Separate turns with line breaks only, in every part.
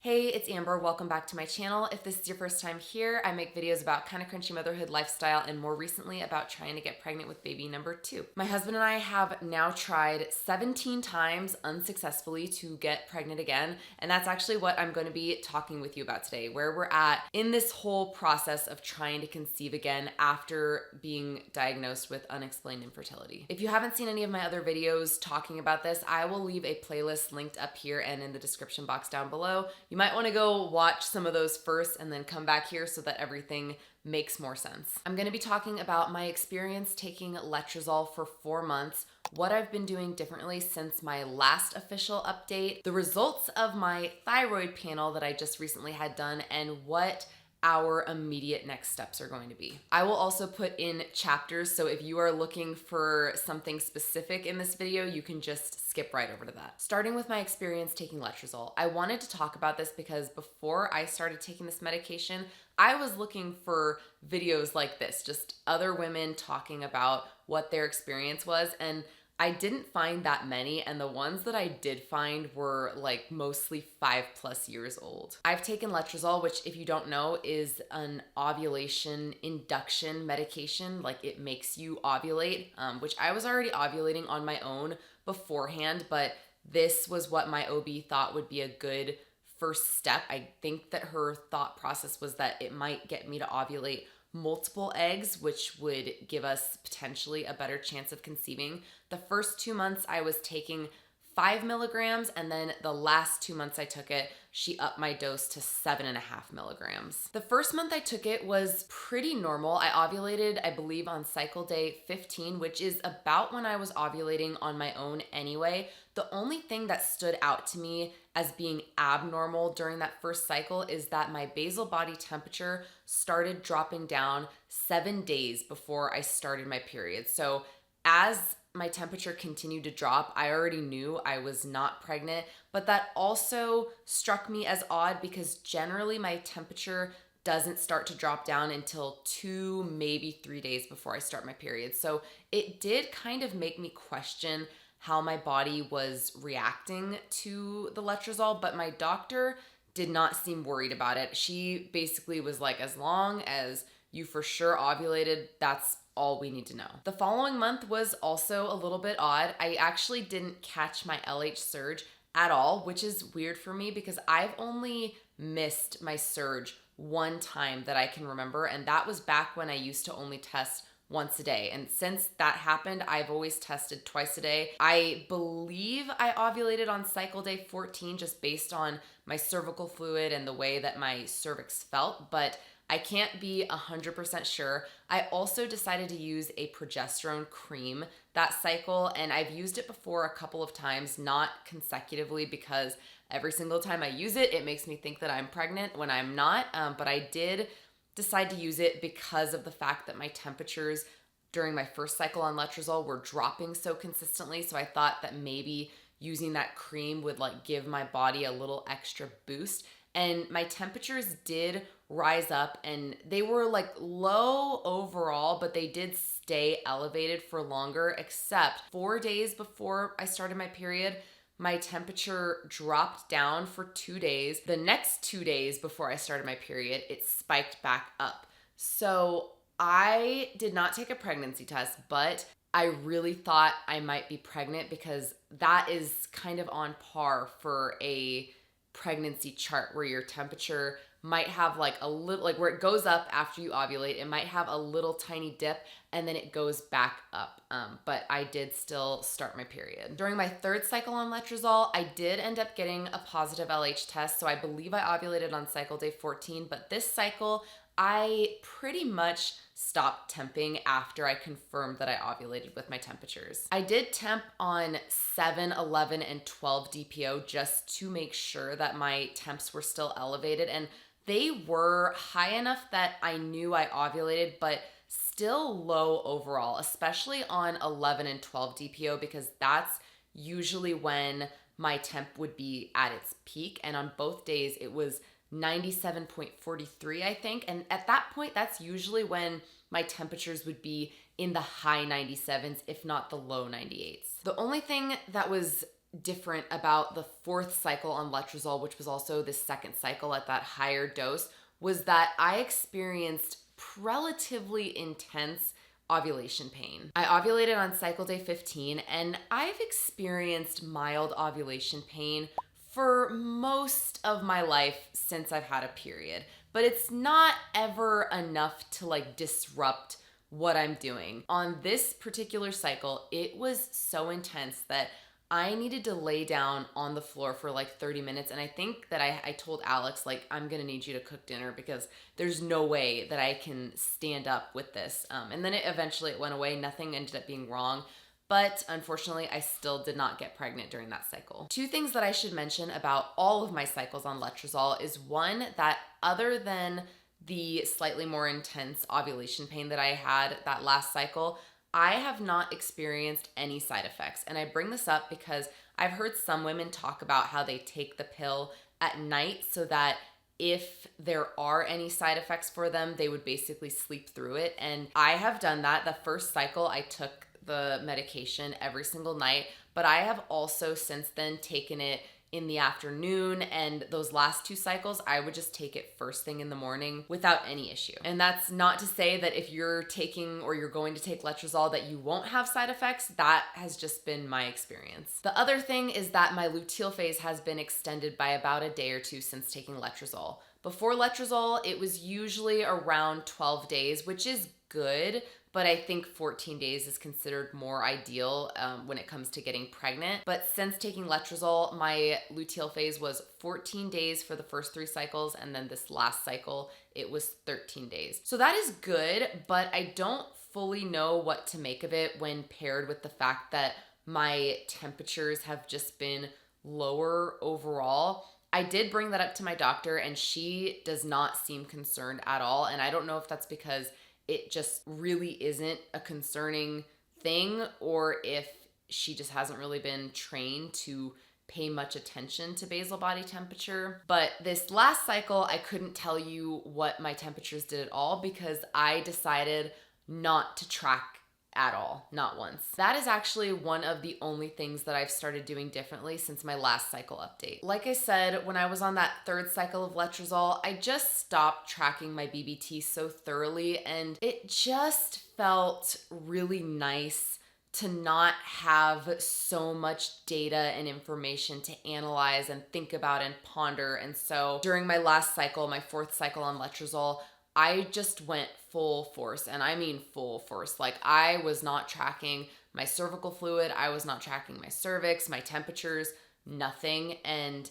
Hey, it's Amber. Welcome back to my channel. If this is your first time here, I make videos about kind of crunchy motherhood lifestyle and more recently about trying to get pregnant with baby number 2. My husband and I have now tried 17 times unsuccessfully to get pregnant again, and that's actually what I'm going to be talking with you about today, where we're at in this whole process of trying to conceive again after being diagnosed with unexplained infertility. If you haven't seen any of my other videos talking about this, I will leave a playlist linked up here and in the description box down below. You might want to go watch some of those first and then come back here so that everything makes more sense. I'm going to be talking about my experience taking letrozole for 4 months, what I've been doing differently since my last official update, the results of my thyroid panel that I just recently had done, and what our immediate next steps are going to be. I will also put in chapters, so if you are looking for something specific in this video, you can just skip right over to that. Starting with my experience taking letrozole, I wanted to talk about this because before I started taking this medication, I was looking for videos like this, just other women talking about what their experience was, and I didn't find that many, and the ones that I did find were like mostly 5+ years old. I've taken letrozole, which if you don't know is an ovulation induction medication. Like it makes you ovulate, which I was already ovulating on my own beforehand, but this was what my OB thought would be a good first step. I think that her thought process was that it might get me to ovulate multiple eggs, which would give us potentially a better chance of conceiving. The first 2 months I was taking 5 milligrams, and then the last 2 months I took it, she upped my dose to 7.5 milligrams. The first month I took it was pretty normal. I ovulated, I believe, on cycle day 15, which is about when I was ovulating on my own anyway. The only thing that stood out to me as being abnormal during that first cycle is that my basal body temperature started dropping down 7 days before I started my period. So as my temperature continued to drop, I already knew I was not pregnant, but that also struck me as odd because generally my temperature doesn't start to drop down until 2, maybe 3 days before I start my period. So it did kind of make me question how my body was reacting to the letrozole, but my doctor did not seem worried about it. She basically was like, as long as you for sure ovulated, that's all we need to know. The following month was also a little bit odd. I actually didn't catch my LH surge at all, which is weird for me because I've only missed my surge one time that I can remember, and that was back when I used to only test once a day. And since that happened, I've always tested twice a day. I believe I ovulated on cycle day 14 just based on my cervical fluid and the way that my cervix felt, but I can't be 100% sure. I also decided to use a progesterone cream that cycle, and I've used it before a couple of times, not consecutively, because every single time I use it, it makes me think that I'm pregnant when I'm not, but I did decide to use it because of the fact that my temperatures during my first cycle on letrozole were dropping so consistently. So I thought that maybe using that cream would like give my body a little extra boost. And my temperatures did rise up, and they were like low overall, but they did stay elevated for longer, except 4 days before I started my period, my temperature dropped down for 2 days. The next 2 days before I started my period, it spiked back up. So I did not take a pregnancy test, but I really thought I might be pregnant because that is kind of on par for a pregnancy chart where your temperature might have like a little, like where it goes up after you ovulate, it might have a little tiny dip and then it goes back up. But I did still start my period. During my third cycle on letrozole, I did end up getting a positive LH test. So I believe I ovulated on cycle day 14, but this cycle, I pretty much stopped temping after I confirmed that I ovulated with my temperatures. I did temp on 7, 11, and 12 DPO just to make sure that my temps were still elevated, and they were high enough that I knew I ovulated, but still low overall, especially on 11 and 12 DPO, because that's usually when my temp would be at its peak, and on both days it was 97.43, I think. And at that point, that's usually when my temperatures would be in the high 97s, if not the low 98s. The only thing that was different about the fourth cycle on letrozole, which was also the second cycle at that higher dose, was that I experienced relatively intense ovulation pain. I ovulated on cycle day 15, and I've experienced mild ovulation pain for most of my life since I've had a period, but it's not ever enough to like disrupt what I'm doing. On this particular cycle, it was so intense that I needed to lay down on the floor for like 30 minutes. And I think that I told Alex, like, I'm going to need you to cook dinner because there's no way that I can stand up with this. And then eventually it went away. Nothing ended up being wrong. But unfortunately, I still did not get pregnant during that cycle. Two things that I should mention about all of my cycles on letrozole is one, that other than the slightly more intense ovulation pain that I had that last cycle, I have not experienced any side effects. And I bring this up because I've heard some women talk about how they take the pill at night so that if there are any side effects for them, they would basically sleep through it. And I have done that. The first cycle, I took the medication every single night, but I have also since then taken it in the afternoon, and those last two cycles, I would just take it first thing in the morning without any issue. And that's not to say that if you're taking or you're going to take letrozole that you won't have side effects. That has just been my experience. The other thing is that my luteal phase has been extended by about a day or two since taking letrozole. Before letrozole, it was usually around 12 days, which is good, but I think 14 days is considered more ideal when it comes to getting pregnant. But since taking letrozole, my luteal phase was 14 days for the first 3 cycles, and then this last cycle, it was 13 days. So that is good, but I don't fully know what to make of it when paired with the fact that my temperatures have just been lower overall. I did bring that up to my doctor, and she does not seem concerned at all. And I don't know if that's because it just really isn't a concerning thing, or if she just hasn't really been trained to pay much attention to basal body temperature. But this last cycle, I couldn't tell you what my temperatures did at all because I decided not to track at all, not once. That is actually one of the only things that I've started doing differently since my last cycle update. Like I said, when I was on that 3rd cycle of letrozole, I just stopped tracking my BBT so thoroughly, and it just felt really nice to not have so much data and information to analyze and think about and ponder. And so during my last cycle, my 4th cycle on letrozole, I just went full force, and I mean full force. Like, I was not tracking my cervical fluid, I was not tracking my cervix, my temperatures, nothing, and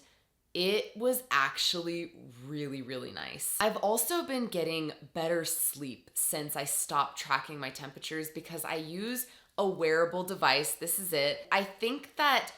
it was actually really, really nice. I've also been getting better sleep since I stopped tracking my temperatures because I use a wearable device. This is it. I think that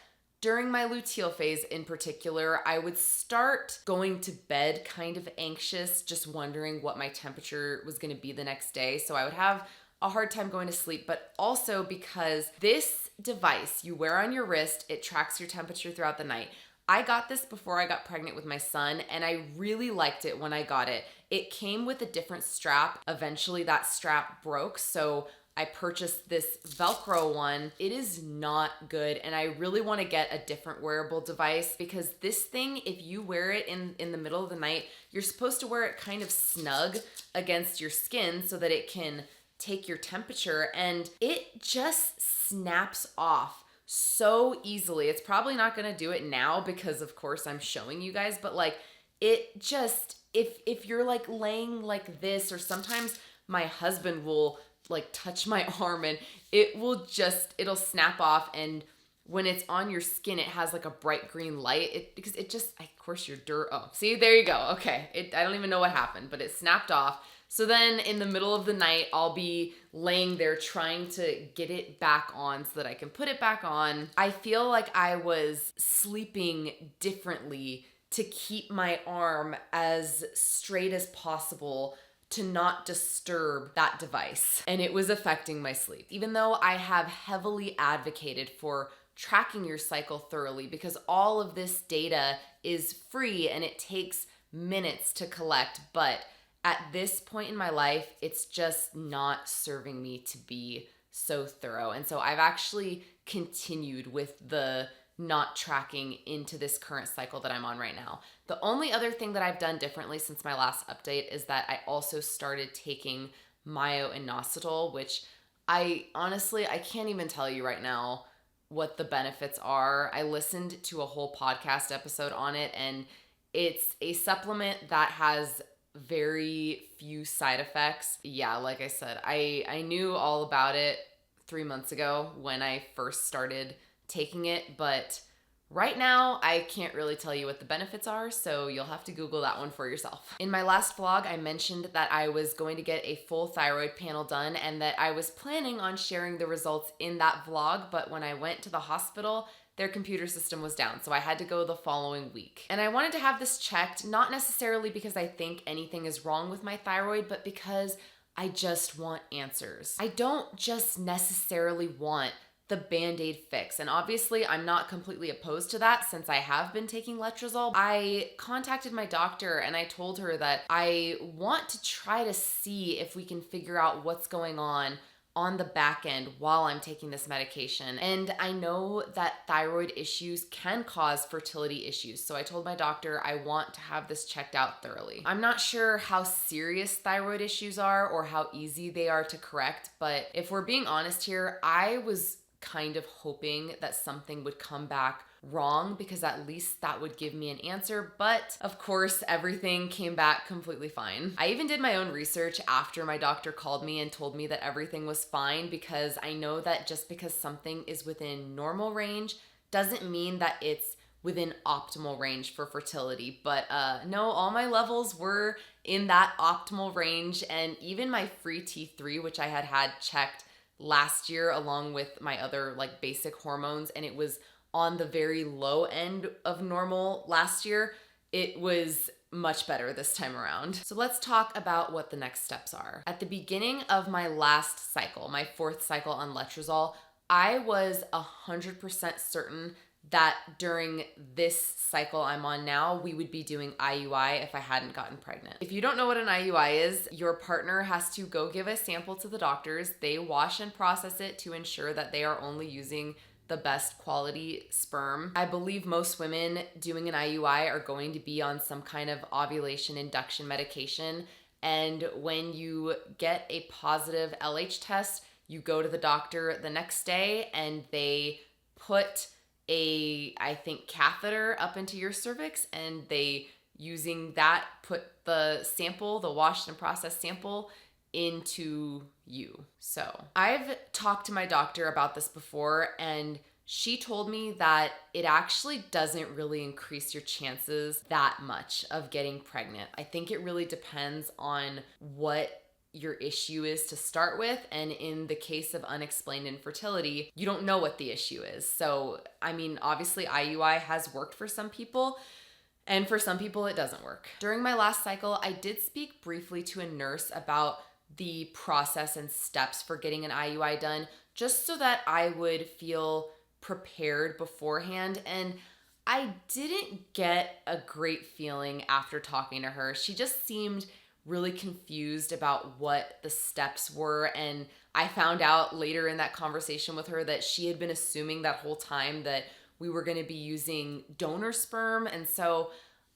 during my luteal phase in particular, I would start going to bed kind of anxious, just wondering what my temperature was going to be the next day. So I would have a hard time going to sleep, but also because this device you wear on your wrist, it tracks your temperature throughout the night. I got this before I got pregnant with my son, and I really liked it when I got it. It came with a different strap. Eventually that strap broke, so I purchased this Velcro one. It is not good, and I really want to get a different wearable device because this thing, if you wear it in the middle of the night, you're supposed to wear it kind of snug against your skin so that it can take your temperature, and it just snaps off so easily. It's probably not going to do it now because of course I'm showing you guys, but like it just, if you're like laying like this, or sometimes my husband will like touch my arm and it'll snap off, and when it's on your skin it has like a bright green light because it just, of course your see, there you go. Okay, I don't even know what happened, but it snapped off. So then in the middle of the night, I'll be laying there trying to get it back on so that I can put it back on. I feel like I was sleeping differently to keep my arm as straight as possible to not disturb that device. And it was affecting my sleep. Even though I have heavily advocated for tracking your cycle thoroughly because all of this data is free and it takes minutes to collect, but at this point in my life, it's just not serving me to be so thorough. And so I've actually continued with the not tracking into this current cycle that I'm on right now. The only other thing that I've done differently since my last update is that I also started taking myo-inositol, which I can't even tell you right now what the benefits are. I listened to a whole podcast episode on it, and it's a supplement that has very few side effects. Yeah, like I said, I knew all about it 3 months ago when I first started taking it, but right now I can't really tell you what the benefits are, so you'll have to Google that one for yourself. In my last vlog, I mentioned that I was going to get a full thyroid panel done and that I was planning on sharing the results in that vlog, but when I went to the hospital, their computer system was down, so I had to go the following week. And I wanted to have this checked, not necessarily because I think anything is wrong with my thyroid, but because I just want answers. I don't just necessarily want the Band-Aid fix. And obviously I'm not completely opposed to that since I have been taking letrozole. I contacted my doctor and I told her that I want to try to see if we can figure out what's going on the back end while I'm taking this medication. And I know that thyroid issues can cause fertility issues. So I told my doctor I want to have this checked out thoroughly. I'm not sure how serious thyroid issues are or how easy they are to correct, but if we're being honest here, I was kind of hoping that something would come back wrong because at least that would give me an answer, but of course everything came back completely fine. I even did my own research after my doctor called me and told me that everything was fine, because I know that just because something is within normal range doesn't mean that it's within optimal range for fertility. But no, all my levels were in that optimal range, and even my free T3, which I had checked last year along with my other like basic hormones, and it was on the very low end of normal last year, it was much better this time around. So let's talk about what the next steps are. At the beginning of my last cycle, my 4th cycle on letrozole, I was 100% certain that during this cycle I'm on now, we would be doing IUI if I hadn't gotten pregnant. If you don't know what an IUI is, your partner has to go give a sample to the doctors. They wash and process it to ensure that they are only using the best quality sperm. I believe most women doing an IUI are going to be on some kind of ovulation induction medication. And when you get a positive LH test, you go to the doctor the next day and they put I think catheter up into your cervix, and they, using that, put the sample, the washed and processed sample, into you. So I've talked to my doctor about this before, and she told me that it actually doesn't really increase your chances that much of getting pregnant. I think it really depends on what your issue is to start with, and in the case of unexplained infertility, you don't know what the issue is. So I mean, obviously IUI has worked for some people, and for some people it doesn't work. During my last cycle, I did speak briefly to a nurse about the process and steps for getting an IUI done, just so that I would feel prepared beforehand, and I didn't get a great feeling after talking to her. She just seemed really confused about what the steps were, and I found out later in that conversation with her that she had been assuming that whole time that we were going to be using donor sperm, and so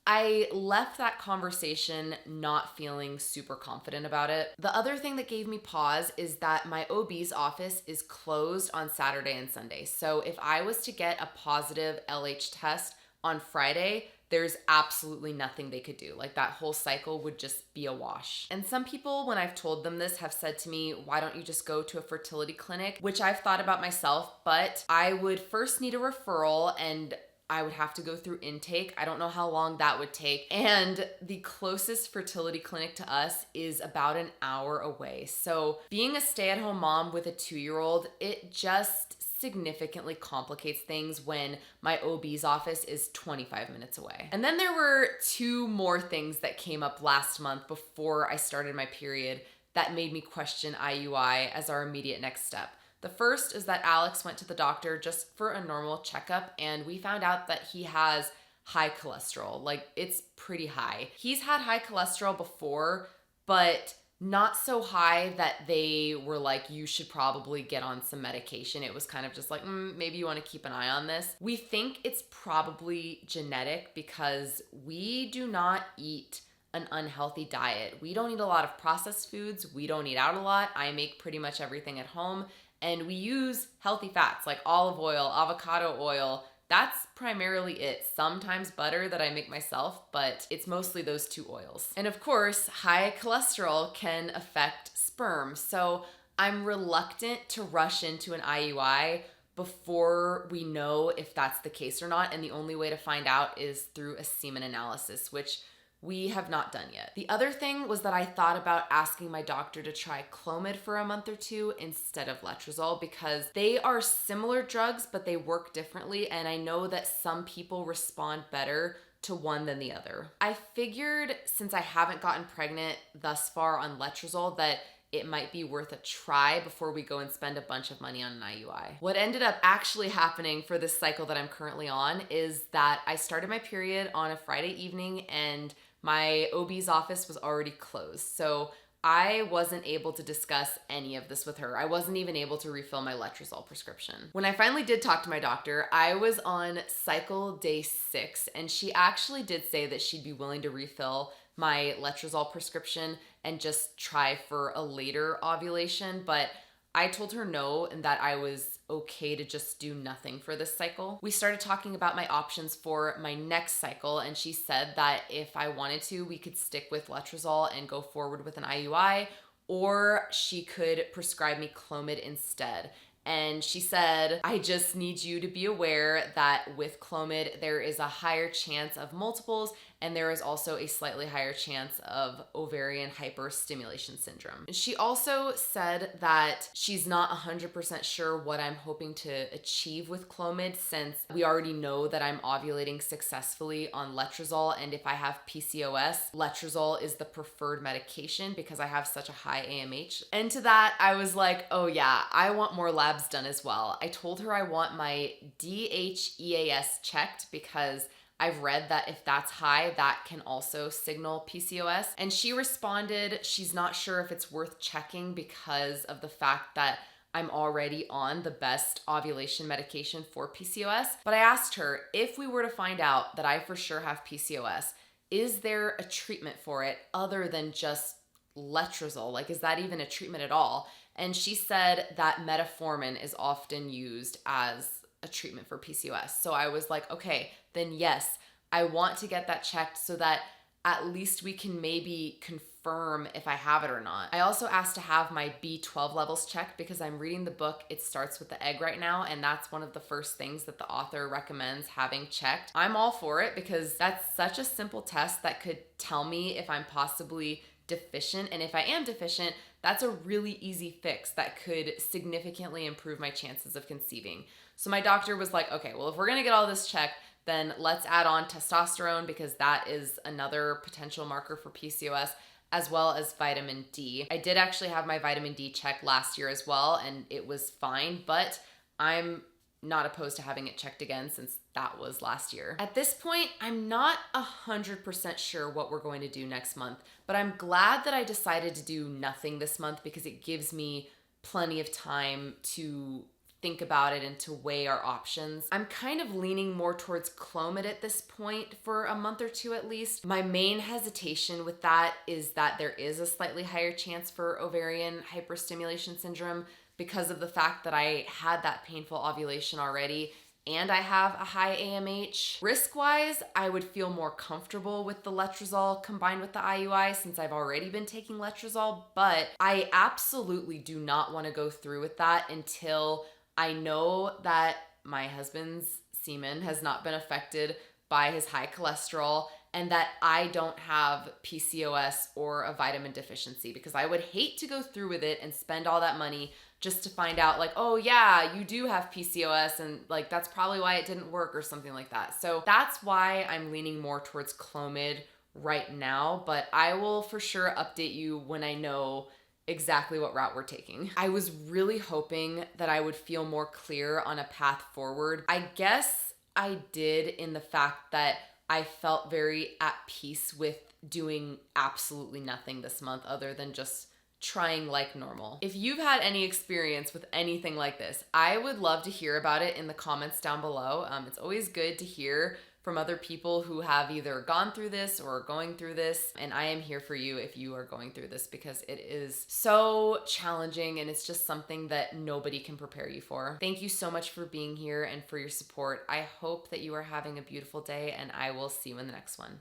I left that conversation not feeling super confident about it. The other thing that gave me pause is that my OB's office is closed on Saturday and Sunday. So if I was to get a positive LH test on Friday, there's absolutely nothing they could do. Like, that whole cycle would just be a wash. And some people, when I've told them this, have said to me, why don't you just go to a fertility clinic? Which I've thought about myself, but I would first need a referral, and I would have to go through intake. I don't know how long that would take. And the closest fertility clinic to us is about an hour away. So being a stay-at-home mom with a 2-year-old, it just significantly complicates things when my OB's office is 25 minutes away. And then there were 2 more things that came up last month before I started my period that made me question IUI as our immediate next step. The first is that Alex went to the doctor just for a normal checkup, and we found out that he has high cholesterol. Like, it's pretty high. He's had high cholesterol before, but not so high that they were like, you should probably get on some medication. It was kind of just like, maybe you want to keep an eye on this. We think it's probably genetic because we do not eat an unhealthy diet. We don't eat a lot of processed foods. We don't eat out a lot. I make pretty much everything at home. And we use healthy fats like olive oil, avocado oil. That's primarily it. Sometimes butter that I make myself, but it's mostly those two oils. And of course, high cholesterol can affect sperm. So I'm reluctant to rush into an IUI before we know if that's the case or not. And the only way to find out is through a semen analysis, which we have not done yet. The other thing was that I thought about asking my doctor to try Clomid for a month or two instead of letrozole because they are similar drugs, but they work differently. And I know that some people respond better to one than the other. I figured since I haven't gotten pregnant thus far on letrozole that it might be worth a try before we go and spend a bunch of money on an IUI. What ended up actually happening for this cycle that I'm currently on is that I started my period on a Friday evening and my OB's office was already closed. So I wasn't able to discuss any of this with her. I wasn't even able to refill my letrozole prescription. When I finally did talk to my doctor, I was on cycle day 6, and she actually did say that she'd be willing to refill my letrozole prescription and just try for a later ovulation, but I told her no and that I was okay to just do nothing for this cycle. We started talking about my options for my next cycle, and she said that if I wanted to, we could stick with letrozole and go forward with an IUI, or she could prescribe me Clomid instead. And she said, I just need you to be aware that with Clomid, there is a higher chance of multiples, and there is also a slightly higher chance of ovarian hyperstimulation syndrome. She also said that she's not 100% sure what I'm hoping to achieve with Clomid since we already know that I'm ovulating successfully on letrozole, and if I have PCOS, letrozole is the preferred medication because I have such a high AMH. And to that, I was like, oh yeah, I want more labs done as well. I told her I want my DHEAS checked because I've read that if that's high, that can also signal PCOS. And she responded, she's not sure if it's worth checking because of the fact that I'm already on the best ovulation medication for PCOS. But I asked her, if we were to find out that I for sure have PCOS, is there a treatment for it other than just letrozole? Like, is that even a treatment at all? And she said that metformin is often used as a treatment for PCOS. So I was like, okay, then yes, I want to get that checked so that at least we can maybe confirm if I have it or not. I also asked to have my B12 levels checked because I'm reading the book It Starts with the Egg right now, and that's one of the first things that the author recommends having checked. I'm all for it because that's such a simple test that could tell me if I'm possibly deficient, and if I am deficient, that's a really easy fix that could significantly improve my chances of conceiving. So my doctor was like, okay, well, if we're gonna get all this checked, then let's add on testosterone because that is another potential marker for PCOS, as well as vitamin D. I did actually have my vitamin D checked last year as well, and it was fine, but I'm not opposed to having it checked again since that was last year. At this point, I'm not 100% sure what we're going to do next month, but I'm glad that I decided to do nothing this month because it gives me plenty of time to think about it and to weigh our options. I'm kind of leaning more towards Clomid at this point for a month or two at least. My main hesitation with that is that there is a slightly higher chance for ovarian hyperstimulation syndrome because of the fact that I had that painful ovulation already and I have a high AMH. Risk-wise, I would feel more comfortable with the letrozole combined with the IUI since I've already been taking letrozole, but I absolutely do not want to go through with that until I know that my husband's semen has not been affected by his high cholesterol and that I don't have PCOS or a vitamin deficiency, because I would hate to go through with it and spend all that money just to find out like, oh yeah, you do have PCOS and like that's probably why it didn't work or something like that. So that's why I'm leaning more towards Clomid right now, but I will for sure update you when I know exactly what route we're taking. I was really hoping that I would feel more clear on a path forward. I guess I did in the fact that I felt very at peace with doing absolutely nothing this month other than just trying like normal. If you've had any experience with anything like this, I would love to hear about it in the comments down below. It's always good to hear from other people who have either gone through this or are going through this. And I am here for you if you are going through this, because it is so challenging and it's just something that nobody can prepare you for. Thank you so much for being here and for your support. I hope that you are having a beautiful day, and I will see you in the next one.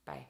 Bye.